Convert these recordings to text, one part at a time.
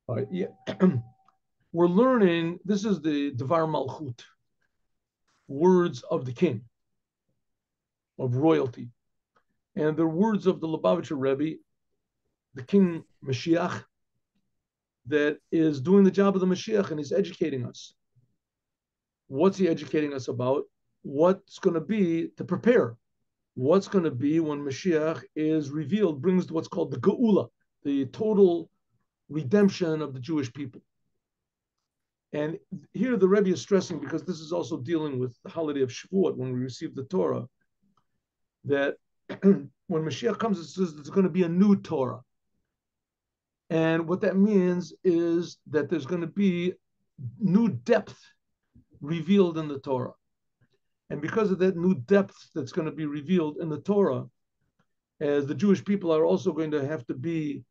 All right, yeah. We're learning, this is the Devar Malchut, words of the king, of royalty. And the words of the Lubavitcher Rebbe, the king Mashiach, that is doing the job of the Mashiach and he's educating us. What's he educating us about? What's going to be to prepare? What's going to be when Mashiach is revealed, brings what's called the Geula, the total redemption of the Jewish people. And here the Rebbe is stressing, because this is also dealing with the holiday of Shavuot, when we receive the Torah, that when Mashiach comes, it says there's going to be a new Torah. And what that means is that there's going to be new depth revealed in the Torah. And because of that new depth that's going to be revealed in the Torah, as the Jewish people are also going to have to be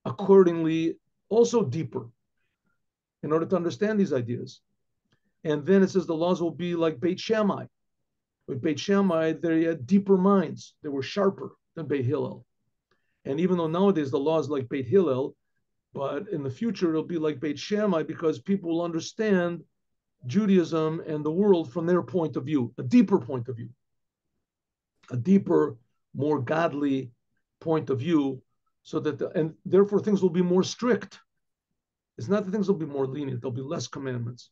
accordingly also deeper in order to understand these ideas. And then it says the laws will be like Beit Shammai. With Beit Shammai, they had deeper minds. They were sharper than Beit Hillel. And even though nowadays the law is like Beit Hillel, but in the future it'll be like Beit Shammai, because people will understand Judaism and the world from their point of view, a deeper point of view, a deeper, more godly point of view, so that and therefore things will be more strict. It's not that things will be more lenient, there'll be less commandments.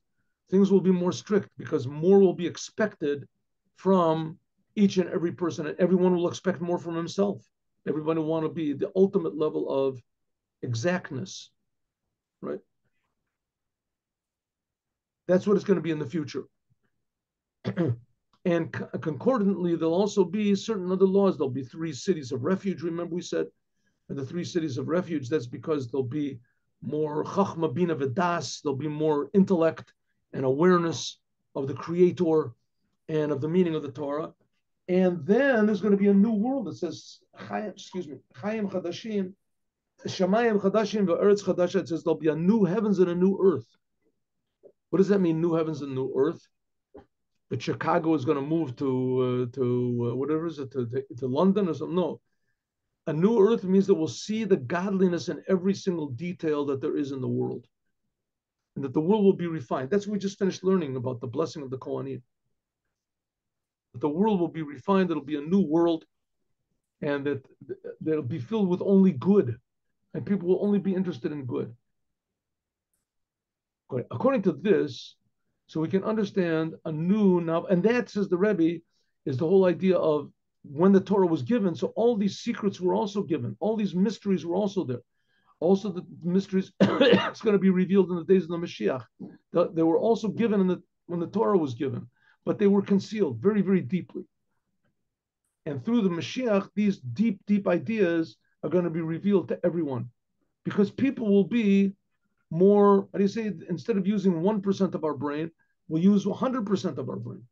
Things will be more strict because more will be expected from each and every person, and everyone will expect more from himself. Everybody will want to be the ultimate level of exactness, right? That's what it's going to be in the future. And concordantly, there'll also be certain other laws. There'll be 3 cities of refuge. Remember, we said, and the 3 cities of refuge, that's because there'll be more chachma, bina, v'das. There'll be more intellect and awareness of the Creator and of the meaning of the Torah. And then there's going to be a new world that says, Chaim Chadashim, Shamayim Chadashim, Ve'eretz Chadasha. It says there'll be a new heavens and a new earth. What does that mean, new heavens and new earth? That Chicago is going to move to whatever is it, to London or something? No. A new earth means that we'll see the godliness in every single detail that there is in the world, and that the world will be refined. That's what we just finished learning about the blessing of the Kohanim. That the world will be refined. It'll be a new world, and that it'll be filled with only good, and people will only be interested in good. According to this, so we can understand a new now, and that, says the Rebbe, is the whole idea of when the Torah was given. So all these secrets were also given. All these mysteries were also there. Also, the mysteries it's going to be revealed in the days of the Mashiach. They were also given when the Torah was given, but they were concealed very, very deeply. And through the Mashiach, these deep, deep ideas are going to be revealed to everyone, because people will be more, how do you say, instead of using 1% of our brain, we'll use 100% of our brain.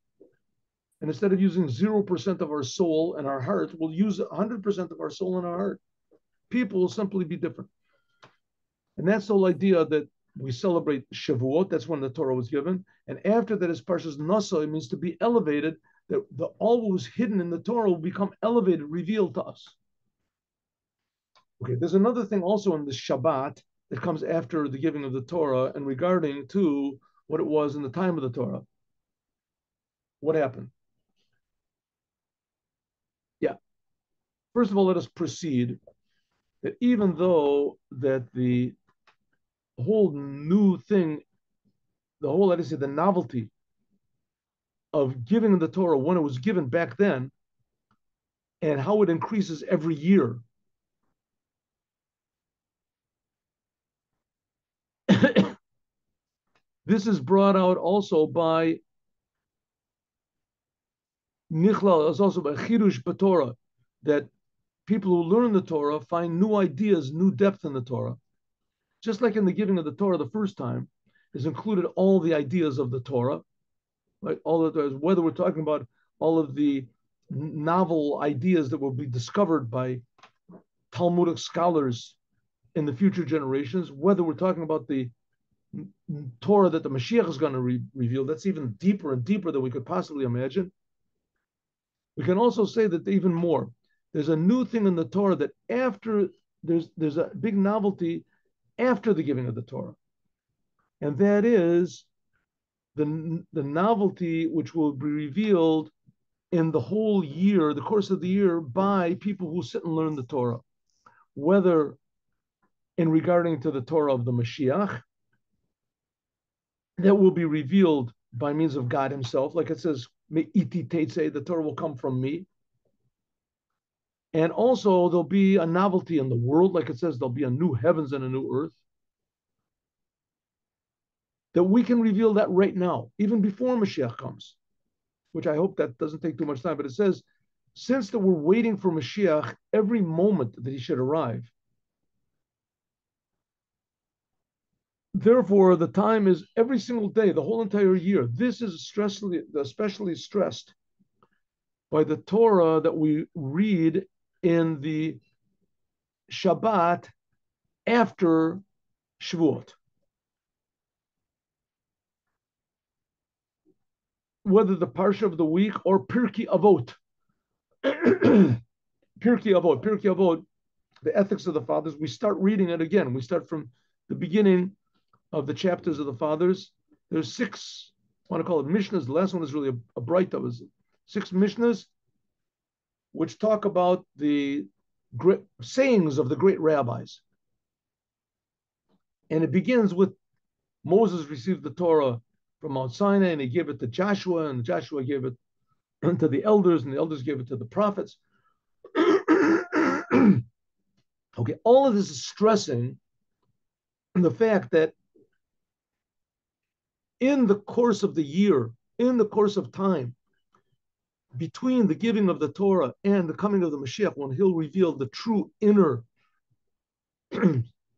And instead of using 0% of our soul and our heart, we'll use 100% of our soul and our heart. People will simply be different. And that's the whole idea that we celebrate Shavuot. That's when the Torah was given. And after that is Parshas Nasa. It means to be elevated, that all what was hidden in the Torah will become elevated, revealed to us. Okay, there's another thing also in the Shabbat that comes after the giving of the Torah, and regarding to what it was in the time of the Torah. What happened? Yeah. First of all, let us proceed that even though that the whole new thing, the whole, let us say, the novelty of giving the Torah when it was given back then, and how it increases every year. This is brought out also by Nichlal, is also by Chirush B'Torah, that people who learn the Torah find new ideas, new depth in the Torah. Just like in the giving of the Torah the first time, is included all the ideas of the Torah, right? All of the, whether we're talking about all of the novel ideas that will be discovered by Talmudic scholars in the future generations, whether we're talking about the Torah that the Mashiach is going to reveal, that's even deeper and deeper than we could possibly imagine. We can also say that even more, there's a new thing in the Torah, that after there's a big novelty after the giving of the Torah, and that is the novelty which will be revealed in the whole year, the course of the year, by people who sit and learn the Torah, whether in regarding to the Torah of the Mashiach, that will be revealed by means of God Himself, like it says, the Torah will come from me. And also there'll be a novelty in the world, like it says, there'll be a new heavens and a new earth. That we can reveal that right now, even before Mashiach comes, which I hope that doesn't take too much time. But it says, since that we're waiting for Mashiach every moment that he should arrive, therefore the time is every single day, the whole entire year. This is especially stressed by the Torah that we read in the Shabbat after Shavuot. Whether the Parsha of the week or Pirkei Avot. Pirkei Avot, the ethics of the fathers, we start reading it again. We start from the beginning of the chapters of the fathers. There's 6, I want to call it Mishnahs. The last one is really a bright, that was 6 Mishnahs, which talk about the great sayings of the great rabbis. And it begins with Moses received the Torah from Mount Sinai, and he gave it to Joshua, and Joshua gave it to the elders, and the elders gave it to the prophets. Okay, all of this is stressing the fact that in the course of the year, in the course of time, between the giving of the Torah and the coming of the Mashiach, when he'll reveal the true inner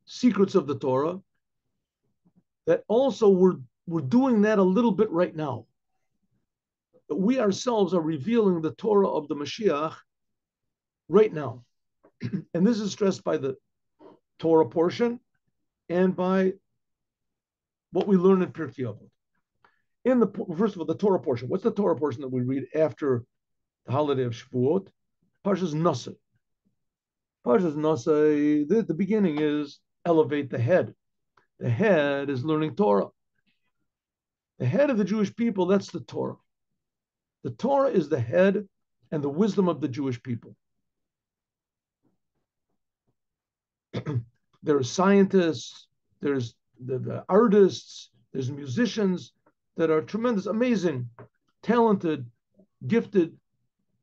secrets of the Torah, that also we're doing that a little bit right now. We ourselves are revealing the Torah of the Mashiach right now. And this is stressed by the Torah portion and by what we learn in Pirkei Avot. First of all, the Torah portion. What's the Torah portion that we read after the holiday of Shavuot? Parshas Nasa. Parshas Nasa, the beginning is elevate the head. The head is learning Torah. The head of the Jewish people, that's the Torah. The Torah is the head and the wisdom of the Jewish people. There are scientists, there's the artists, there's musicians that are tremendous, amazing, talented, gifted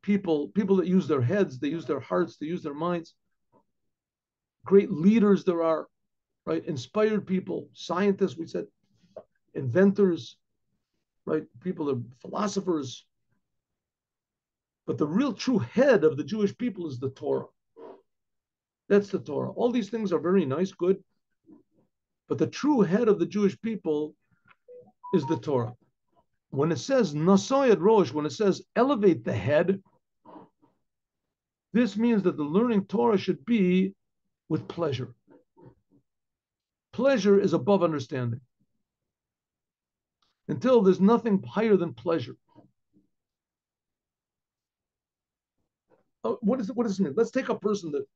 people that use their heads, they use their hearts, they use their minds. Great leaders there are, right? Inspired people, scientists, we said, inventors, right? People are philosophers. But the real true head of the Jewish people is the Torah. That's the Torah. All these things are very nice, good. But the true head of the Jewish people is the Torah. When it says Nasoyad Rosh, when it says elevate the head, this means that the learning Torah should be with pleasure. Pleasure is above understanding. Until there's nothing higher than pleasure. What does it mean? Let's take a person that,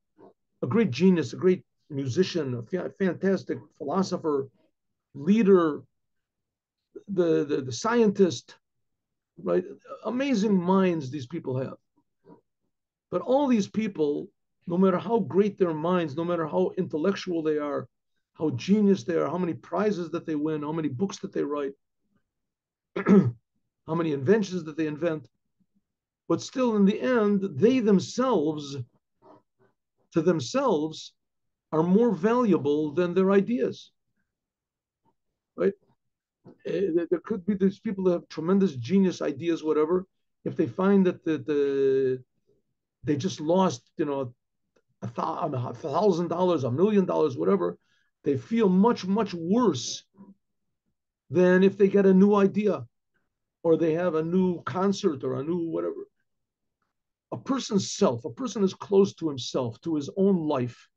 a great genius, a great musician, a fantastic philosopher, leader, the scientist, right? Amazing minds these people have. But all these people, no matter how great their minds, no matter how intellectual they are, how genius they are, how many prizes that they win, how many books that they write, how many inventions that they invent, but still in the end, they themselves, to themselves, are more valuable than their ideas, right? There could be these people that have tremendous genius ideas, whatever. If they find that they just lost, $1,000, $1 million, whatever, they feel much, much worse than if they get a new idea or they have a new concert or a new whatever. A person's self, a person is close to himself, to his own life,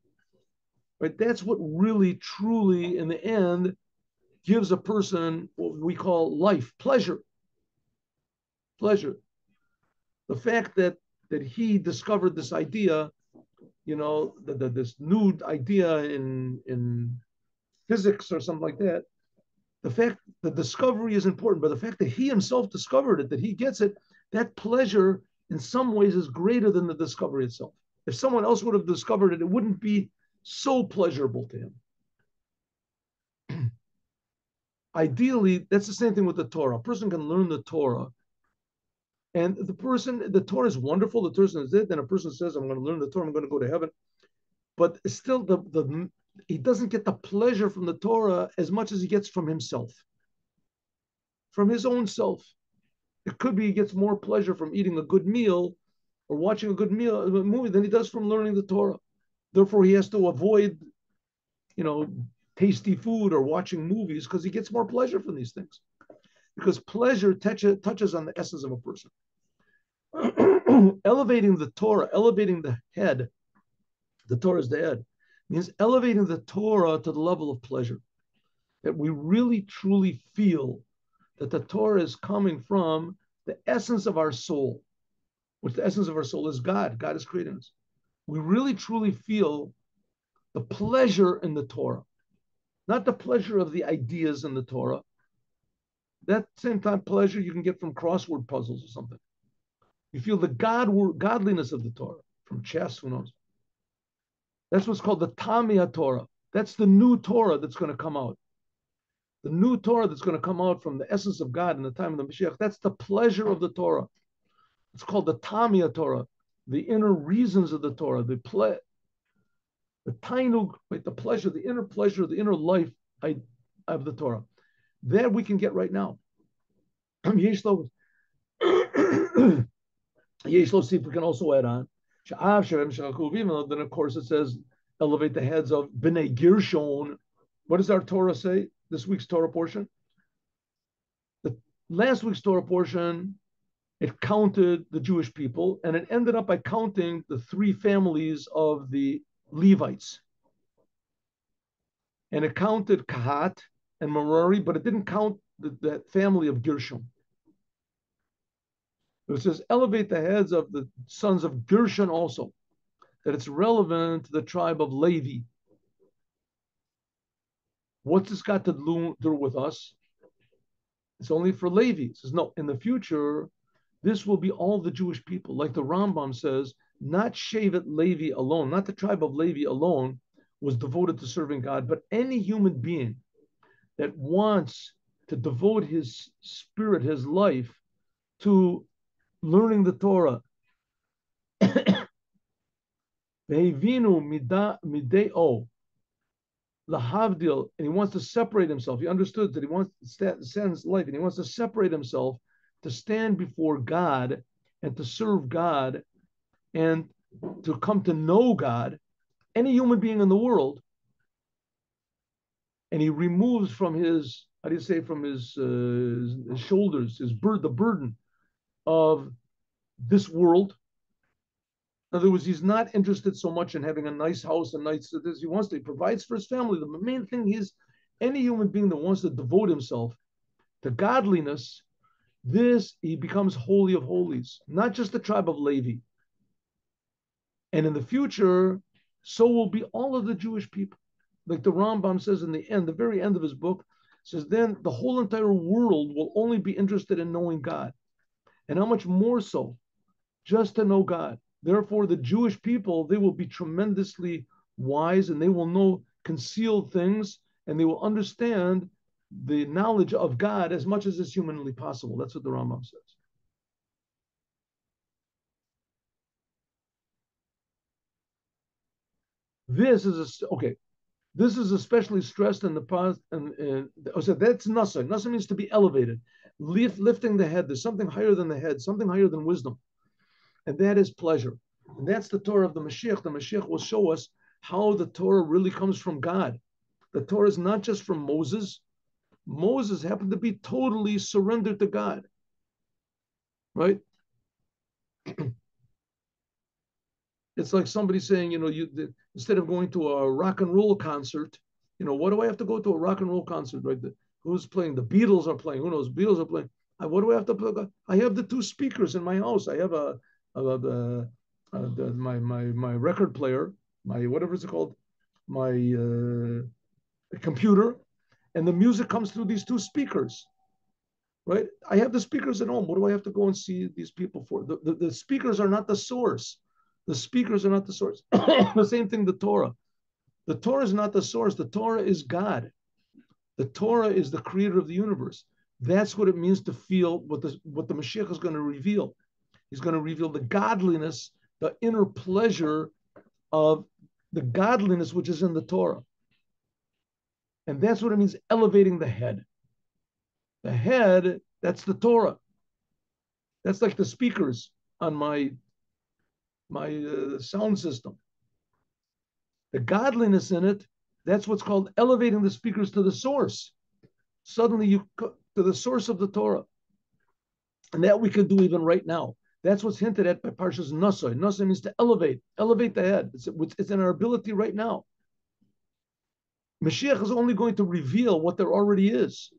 right? That's what really, truly, in the end, gives a person what we call life, pleasure. Pleasure. The fact that he discovered this idea this new idea in physics or something like that. The fact the discovery is important, but the fact that he himself discovered it, that he gets it, that pleasure in some ways is greater than the discovery itself. If someone else would have discovered it, it wouldn't be so pleasurable to him. Ideally, that's the same thing with the Torah. A person can learn the Torah, and the Torah is wonderful. The Torah is it. Then a person says, "I'm going to learn the Torah. I'm going to go to heaven," but still, he doesn't get the pleasure from the Torah as much as he gets from himself, from his own self. It could be he gets more pleasure from eating a good meal or watching a good movie than he does from learning the Torah. Therefore, he has to avoid, tasty food or watching movies because he gets more pleasure from these things. Because pleasure touches on the essence of a person. Elevating the Torah, elevating the head, the Torah is the head, means elevating the Torah to the level of pleasure. That we really truly feel that the Torah is coming from the essence of our soul, which the essence of our soul is God. God is creating us. We really truly feel the pleasure in the Torah, not the pleasure of the ideas in the Torah. That same time pleasure you can get from crossword puzzles or something. You feel the godliness of the Torah from chess, who knows? That's what's called the Tamia Torah. That's the new Torah that's going to come out. The new Torah that's going to come out from the essence of God in the time of the Mashiach. That's the pleasure of the Torah. It's called the Tamia Torah, the inner reasons of the Torah, the tainug, right, the pleasure, the inner life of the Torah. That we can get right now. Yesh lo, see if we can also add on. Then of course it says, elevate the heads of Bnei Gershon. What does our Torah say? This week's Torah portion? The last week's Torah portion, it counted the Jewish people, and it ended up by counting the three families of the Levites. And it counted Kahat and Merari, but it didn't count the family of Gershon. It says, elevate the heads of the sons of Gershon also, that it's relevant to the tribe of Levi. What's this got to do with us? It's only for Levi. It says, no, in the future, this will be all the Jewish people. Like the Rambam says, not Shevet Levi alone, not the tribe of Levi alone was devoted to serving God, but any human being that wants to devote his spirit, his life to learning the Torah. Lahavdil, and he wants to separate himself. He understood that he wants to stand his life, and he wants to separate himself to stand before God and to serve God and to come to know God, any human being in the world. And he removes from his, from his shoulders, the burden of this world. In other words, he's not interested so much in having a nice house and nice this. He provides for his family. The main thing is any human being that wants to devote himself to godliness, he becomes holy of holies, not just the tribe of Levi. And in the future, so will be all of the Jewish people. Like the Rambam says in the end, the very end of his book, says then the whole entire world will only be interested in knowing God. And how much more so just to know God. Therefore, the Jewish people, they will be tremendously wise and they will know concealed things and they will understand the knowledge of God as much as is humanly possible. That's what the Rambam says. This is especially stressed in the past. So that's nasa. Nasa means to be elevated, lifting the head. There's something higher than the head, something higher than wisdom. And that is pleasure. And that's the Torah of the Mashiach. The Mashiach will show us how the Torah really comes from God. The Torah is not just from Moses. Moses happened to be totally surrendered to God. Right? It's like somebody saying, instead of going to a rock and roll concert, what do I have to go to a rock and roll concert? Right? Who's playing? The Beatles are playing. Who knows? Beatles are playing. What do I have to play? I have the two speakers in my house. I have a my record player, my whatever it's called, my computer, and the music comes through these two speakers, right? I have the speakers at home. What do I have to go and see these people for? The speakers are not the source. The speakers are not the source. The same thing, the Torah. The Torah is not the source. The Torah is God. The Torah is the creator of the universe. That's what it means to feel what the Mashiach is going to reveal. He's going to reveal the godliness, the inner pleasure of the godliness which is in the Torah. And that's what it means, elevating the head. The head, that's the Torah. That's like the speakers on my sound system. The godliness in it, that's what's called elevating the speakers to the source. Suddenly you to the source of the Torah. And that we can do even right now. That's what's hinted at by Parshas Nosoi. Nosoi means to elevate the head. It's in our ability right now. Mashiach is only going to reveal what there already is.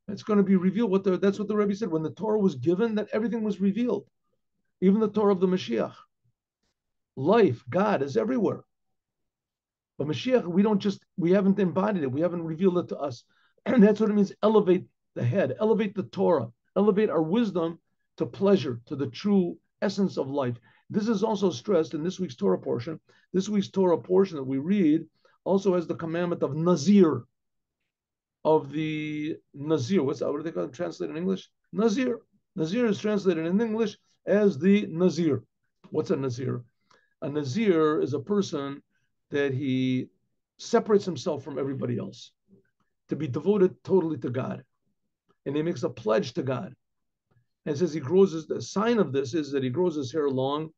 It's going to be revealed that's what the Rebbe said. When the Torah was given, that everything was revealed. Even the Torah of the Mashiach. Life, God is everywhere. But Mashiach, we haven't embodied it. We haven't revealed it to us. And that's what it means, elevate the head, elevate the Torah, elevate our wisdom to pleasure, to the true essence of life. This is also stressed in this week's Torah portion. This week's Torah portion that we read also has the commandment of Nazir, of the Nazir. What do they call it translated in English? Nazir. Nazir is translated in English as the Nazir. What's a Nazir? A Nazir is a person that he separates himself from everybody else to be devoted totally to God. And he makes a pledge to God. And says the sign of this is that he grows his hair long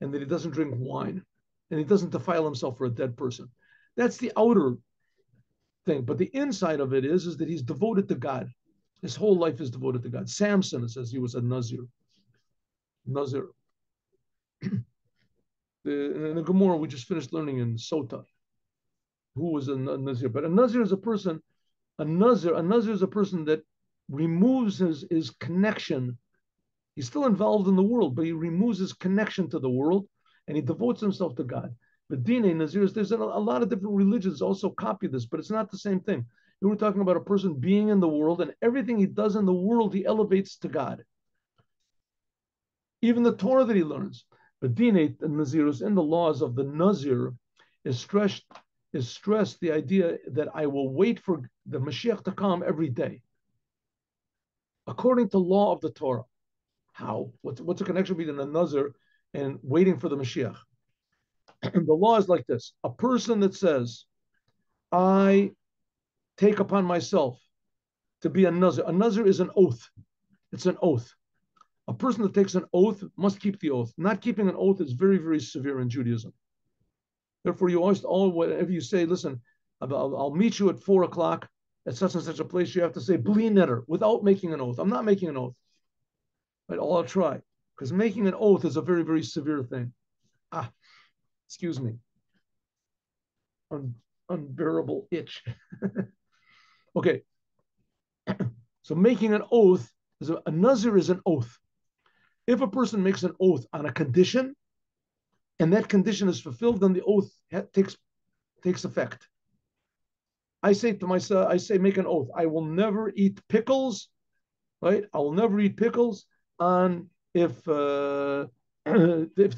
and that he doesn't drink wine and he doesn't defile himself for a dead person. That's the outer thing. But the inside of it is that he's devoted to God. His whole life is devoted to God. Samson, it says he was a Nazir. Nazir. In the Gemara, we just finished learning in Sota who was a Nazir. But a Nazir is a person, a Nazir is a person that removes his connection. He's still involved in the world, but he removes his connection to the world and he devotes himself to God. But Dine, Nazirs, there's a lot of different religions also copy this, but it's not the same thing. We were talking about a person being in the world and everything he does in the world, he elevates to God. Even the Torah that he learns. But Dine, the Nazirs, in the laws of the Nazir, is stressed the idea that I will wait for the Mashiach to come every day. According to law of the Torah. How? What's the connection between a Nazir and waiting for the Mashiach? The law is like this. A person that says, I take upon myself to be a Nazir. A Nazir is an oath. It's an oath. A person that takes an oath must keep the oath. Not keeping an oath is very, very severe in Judaism. Therefore, you always, whatever you say, listen, I'll meet you at 4:00 at such and such a place, you have to say, bli netter, without making an oath. I'm not making an oath. But I'll try. Because making an oath is a very, very severe thing. Excuse me. Unbearable itch. Okay. So making an oath, a Nazir is an oath. If a person makes an oath on a condition, and that condition is fulfilled, then the oath takes effect. I say to myself, make an oath. I will never eat pickles, right? I will never eat pickles on if the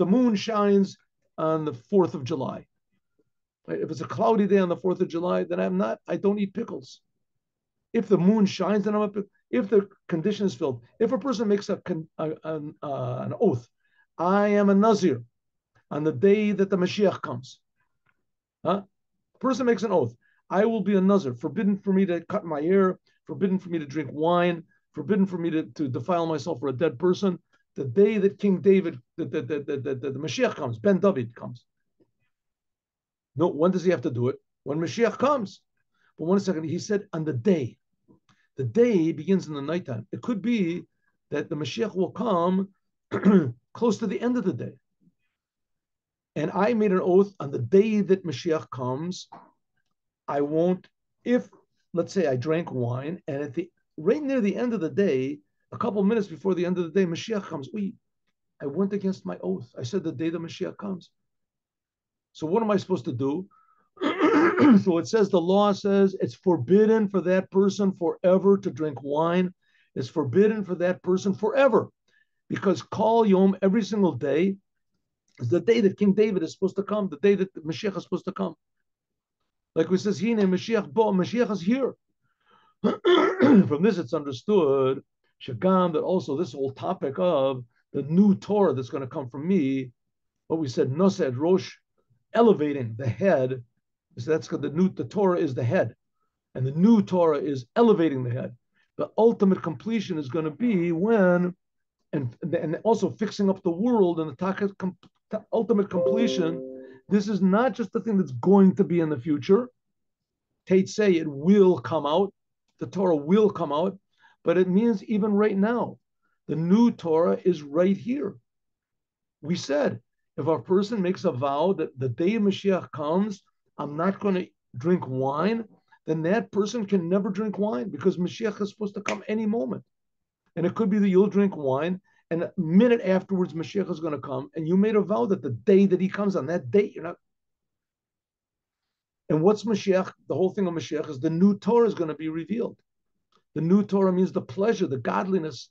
moon shines on the 4th of July. Right? If it's a cloudy day on the 4th of July, then I don't eat pickles. If the moon shines, then if the condition is filled. If a person makes an oath, I am a Nazir on the day that the Mashiach comes. A person makes an oath. I will be a Nazir. Forbidden for me to cut my hair. Forbidden for me to drink wine. Forbidden for me to defile myself for a dead person. The day that King David, the Mashiach comes, Ben David comes. No, when does he have to do it? When Mashiach comes. But 1 second, he said on the day. The day begins in the nighttime. It could be that the Mashiach will come close to the end of the day. And I made an oath on the day that Mashiach comes, I won't, if, let's say I drank wine, and right near the end of the day, a couple of minutes before the end of the day, Mashiach comes, I went against my oath. I said the day the Mashiach comes. So what am I supposed to do? So it says, the law says it's forbidden for that person forever to drink wine. It's forbidden for that person forever, because Kol Yom, every single day, is the day that King David is supposed to come, the day that the Mashiach is supposed to come. Like we says, Hine Mashiach bo, Mashiach is here. From this, it's understood, Shagam, that also this whole topic of the new Torah that's going to come from me, what we said, Nosed Rosh, elevating the head. So that's the Torah is the head, and the new Torah is elevating the head. The ultimate completion is going to be when, and also fixing up the world and the ultimate completion. This is not just the thing that's going to be in the future. Tate say it will come out, the Torah will come out, but it means even right now, the new Torah is right here. We said, if a person makes a vow that the day Mashiach comes, I'm not going to drink wine, then that person can never drink wine, because Mashiach is supposed to come any moment. And it could be that you'll drink wine, and a minute afterwards, Mashiach is going to come, and you made a vow that the day that he comes, on that date, you're not. And what's Mashiach? The whole thing of Mashiach is the new Torah is going to be revealed. The new Torah means the pleasure, the godliness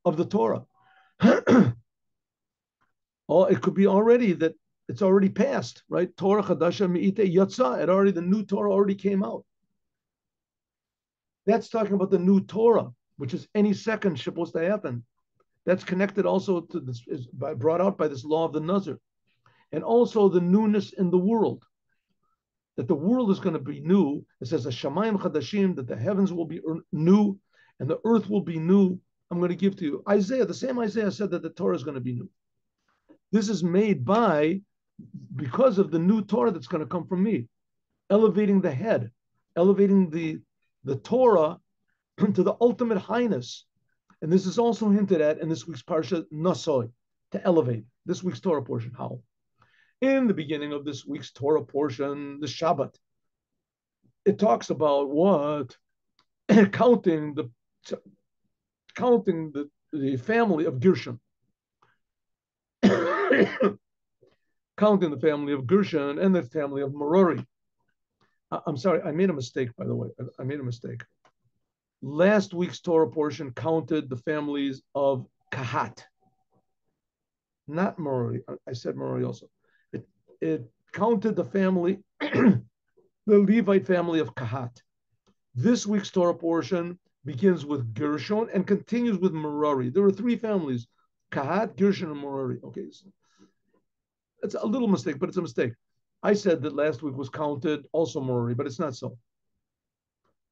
of the Torah. Or it could be already that it's already passed, right? Torah Chadasha Me'ite Yatsa. The new Torah already came out. That's talking about the new Torah, which is any second supposed to happen. That's connected also to this, is brought out by this law of the Nazir. And also the newness in the world. That the world is going to be new. It says, Shamayim Chadashim, that the heavens will be new and the earth will be new. I'm going to give to you. Isaiah, the same Isaiah said that the Torah is going to be new. This is made because of the new Torah that's going to come from me, elevating the head, elevating the Torah to the ultimate highness. And this is also hinted at in this week's Parsha Nasoi, to elevate this week's Torah portion. How? In the beginning of this week's Torah portion, the Shabbat, it talks about what? counting the family of Gershon. Counting the family of Gershon and the family of Merari. I'm sorry, I made a mistake, by the way. I made a mistake. Last week's Torah portion counted the families of Kahat, not Merari. I said Merari also. It counted the family, the Levite family of Kahat. This week's Torah portion begins with Gershon and continues with Merari. There are three families, Kahat, Gershon, and Merari. Okay, so it's a little mistake, but it's a mistake. I said that last week was counted also Merari, but it's not so.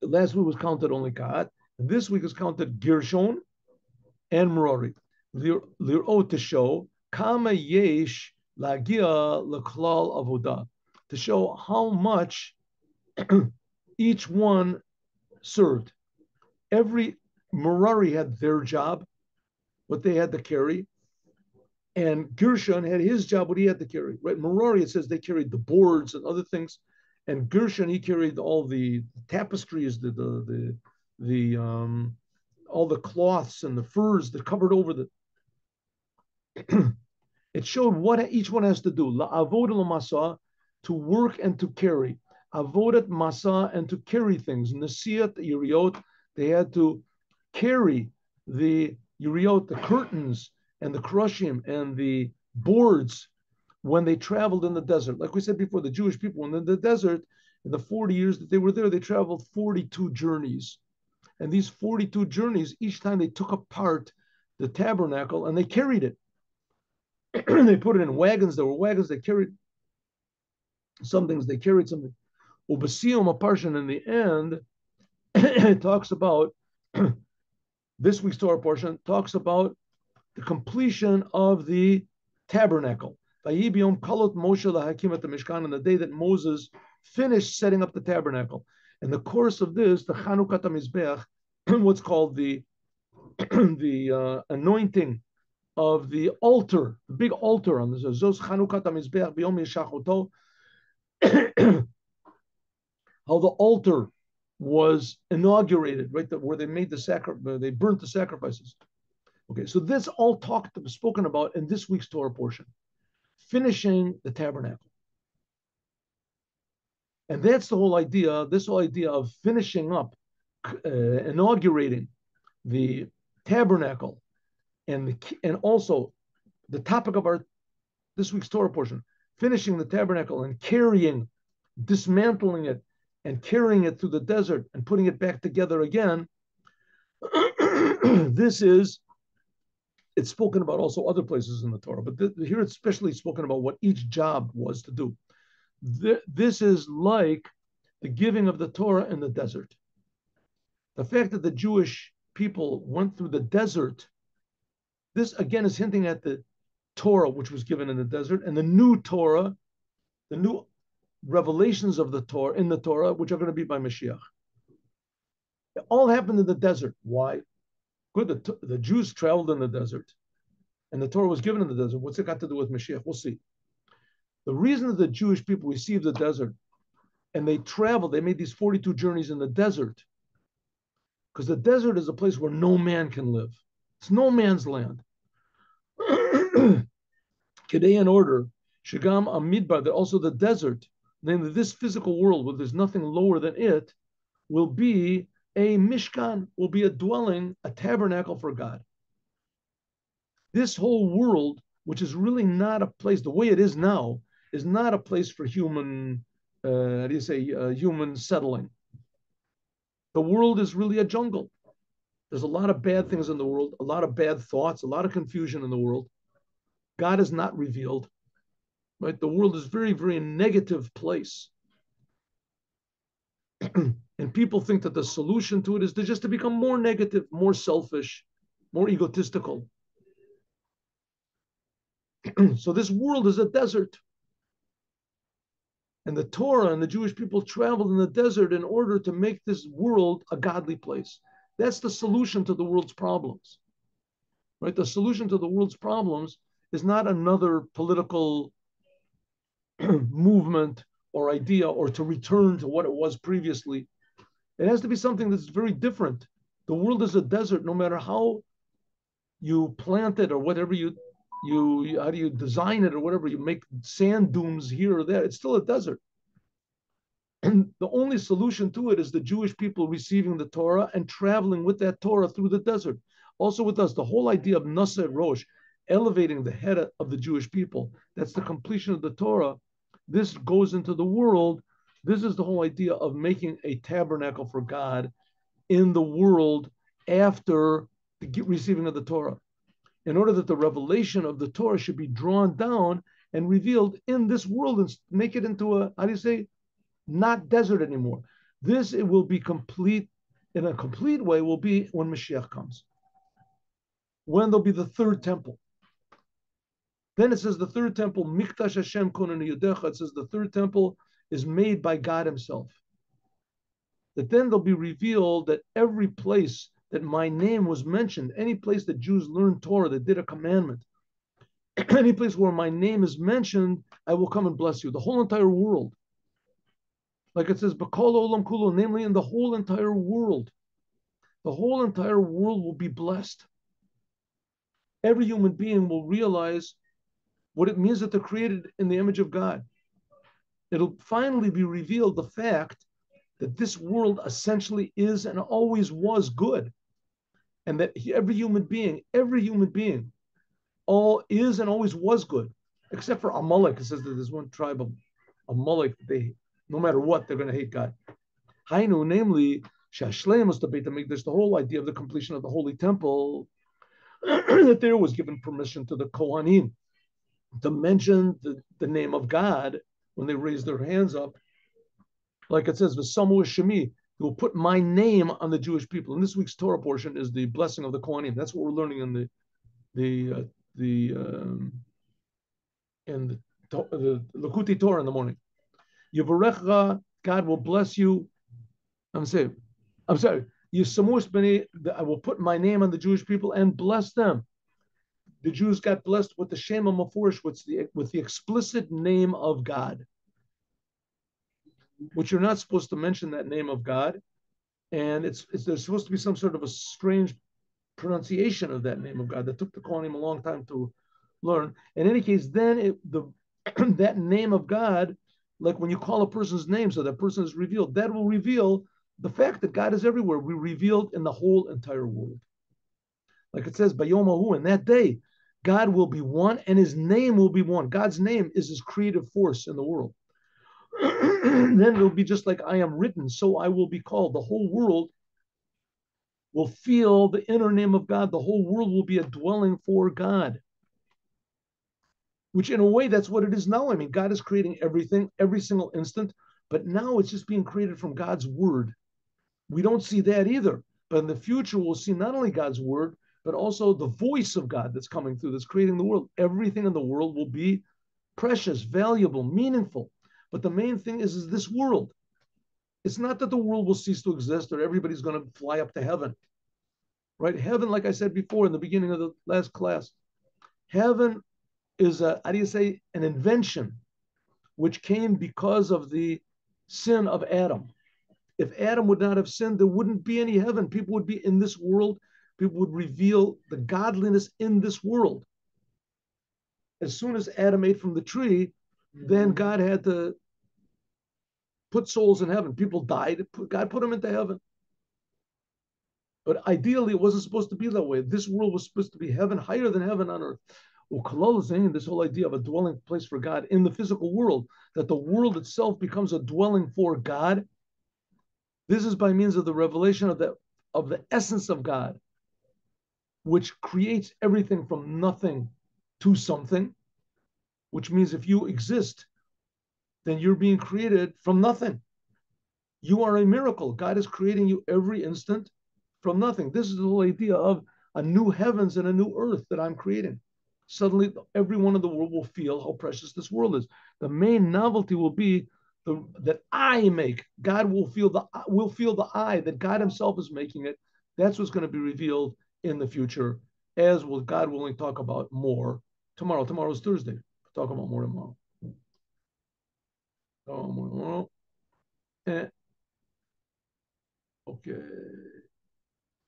Last week was counted only Kahat, and this week is counted Gershon and Merari. Lir'ot, to show Kama Yesh Lagia L'Klal Avodah, to show how much each one served. Every Merari had their job, what they had to carry, and Gershon had his job, what he had to carry. Right? Merari, it says they carried the boards and other things, and Gershon, he carried all the tapestries, all the cloths and the furs that covered over the. It showed what each one has to do. La'avod l'masa, to work and to carry. Avodat masa, and to carry things. Nasiyat yiriot, they had to carry the yiriot, the curtains and the krushim and the boards when they traveled in the desert. Like we said before, the Jewish people, when in the desert, in the 40 years that they were there, they traveled 42 journeys. And these 42 journeys, each time they took apart the tabernacle and they carried it. They put it in wagons. There were wagons that carried some things. They carried something. Ubasiyum, a portion in the end, it talks about this week's Torah portion talks about the completion of the tabernacle. Vayibiyom kalot Moshe lahakim at the Mishkan, on the day that Moses finished setting up the tabernacle. In the course of this, the Chanukat HaMizbeach, what's called the anointing of the altar, the big altar on this, Zos Chanukat HaMizbeach b'yom yeshachoto, how the altar was inaugurated, right? Where they made the they burnt the sacrifices. Okay, so this all spoken about in this week's Torah portion, finishing the tabernacle. And that's the whole idea, this whole idea of finishing up, inaugurating the tabernacle, and also the topic of our this week's Torah portion, finishing the tabernacle and dismantling it and carrying it through the desert and putting it back together again. It's spoken about also other places in the Torah, but here it's especially spoken about what each job was to do. This is like the giving of the Torah in the desert. The fact that the Jewish people went through the desert, this again is hinting at the Torah which was given in the desert, and the new Torah, the new revelations of the Torah in the Torah, which are going to be by Mashiach. It all happened in the desert. Why? Good. The Jews traveled in the desert, and the Torah was given in the desert. What's it got to do with Mashiach? We'll see. The reason that the Jewish people received the desert and they traveled, they made these 42 journeys in the desert, because the desert is a place where no man can live. It's no man's land. Kedei in order, Shagam Amidbar, that also the desert, namely this physical world where there's nothing lower than it, will be a mishkan, will be a dwelling, a tabernacle for God. This whole world, which is really not a place, the way it is now, is not a place for human, human settling. The world is really a jungle. There's a lot of bad things in the world, a lot of bad thoughts, a lot of confusion in the world. God is not revealed, right? The world is very, very negative place. And people think that the solution to it is just to become more negative, more selfish, more egotistical. So this world is a desert. And the Torah and the Jewish people traveled in the desert in order to make this world a godly place. That's the solution to the world's problems. Right? The solution to the world's problems is not another political movement or idea or to return to what it was previously. It has to be something that's very different. The world is a desert, no matter how you plant it or whatever how do you design it or whatever, you make sand dunes here or there, it's still a desert. And the only solution to it is the Jewish people receiving the Torah and traveling with that Torah through the desert. Also with us, the whole idea of Nasa Rosh, elevating the head of the Jewish people, that's the completion of the Torah. This goes into the world. This is the whole idea of making a tabernacle for God in the world after the receiving of the Torah, in order that the revelation of the Torah should be drawn down and revealed in this world and make it into a, not desert anymore. It will be complete, in a complete way, will be when Mashiach comes. When there'll be the third temple. Then it says the third temple, Mikdash Hashem Konan Yudecha, it says the third temple is made by God himself. That then there'll be revealed that every place that my name was mentioned, any place that Jews learned Torah, that did a commandment, any place where my name is mentioned, I will come and bless you. The whole entire world. Like it says, B'kol olam kulo, namely in the whole entire world. The whole entire world will be blessed. Every human being will realize what it means that they're created in the image of God. It'll finally be revealed the fact that this world essentially is and always was good. And that every human being, all is and always was good, except for Amalek. It says that there's one tribe of Amalek, no matter what, they're going to hate God. Hainu, namely, Shashlemus the Beit HaMikdash, the whole idea of the completion of the Holy Temple, that there was given permission to the Kohanim to mention the name of God when they raise their hands up. Like it says, V'samu Shemi, he will put my name on the Jewish people. And this week's Torah portion is the blessing of the Kohanim. That's what we're learning in the Likutei Torah in the morning. Yivarecha, God will bless you. I'm sorry. Yisamus b'nei, I will put my name on the Jewish people and bless them. The Jews got blessed with the Shema Mafurish, with the explicit name of God, which you're not supposed to mention that name of God, and there's supposed to be some sort of a strange pronunciation of that name of God that took the Kohanim a long time to learn. In any case, then that name of God, like when you call a person's name, so that person is revealed, that will reveal the fact that God is everywhere. We revealed in the whole entire world. Like it says, Bayomahu, in that day, God will be one and his name will be one. God's name is his creative force in the world. Then it'll be just like I am written, so I will be called. The whole world will feel the inner name of God. The whole world will be a dwelling for God, which in a way, that's what it is now. I mean, God is creating everything, every single instant, but now it's just being created from God's word. We don't see that either. But in the future, we'll see not only God's word, but also the voice of God that's coming through, that's creating the world. Everything in the world will be precious, valuable, meaningful. But the main thing is this world. It's not that the world will cease to exist or everybody's going to fly up to heaven, right? Heaven, like I said before in the beginning of the last class, heaven is how do you say, an invention which came because of the sin of Adam. If Adam would not have sinned, there wouldn't be any heaven. People would be in this world. People would reveal the godliness in this world. As soon as Adam ate from the tree, then God had to put souls in heaven. People died. God put them into heaven. But ideally, it wasn't supposed to be that way. This world was supposed to be heaven, higher than heaven on earth. Ukalal is saying this whole idea of a dwelling place for God in the physical world, that the world itself becomes a dwelling for God. This is by means of the revelation of the essence of God, which creates everything from nothing to something, which means if you exist, then you're being created from nothing. You are a miracle. God is creating you every instant from nothing. This is the whole idea of a new heavens and a new earth that I'm creating. Suddenly, everyone in the world will feel how precious this world is. The main novelty will be that I make. God will feel the I that God Himself is making it. That's what's going to be revealed in the future, as will God willing talk about more tomorrow. Tomorrow's Thursday. We'll talk about more tomorrow. Tomorrow. Okay.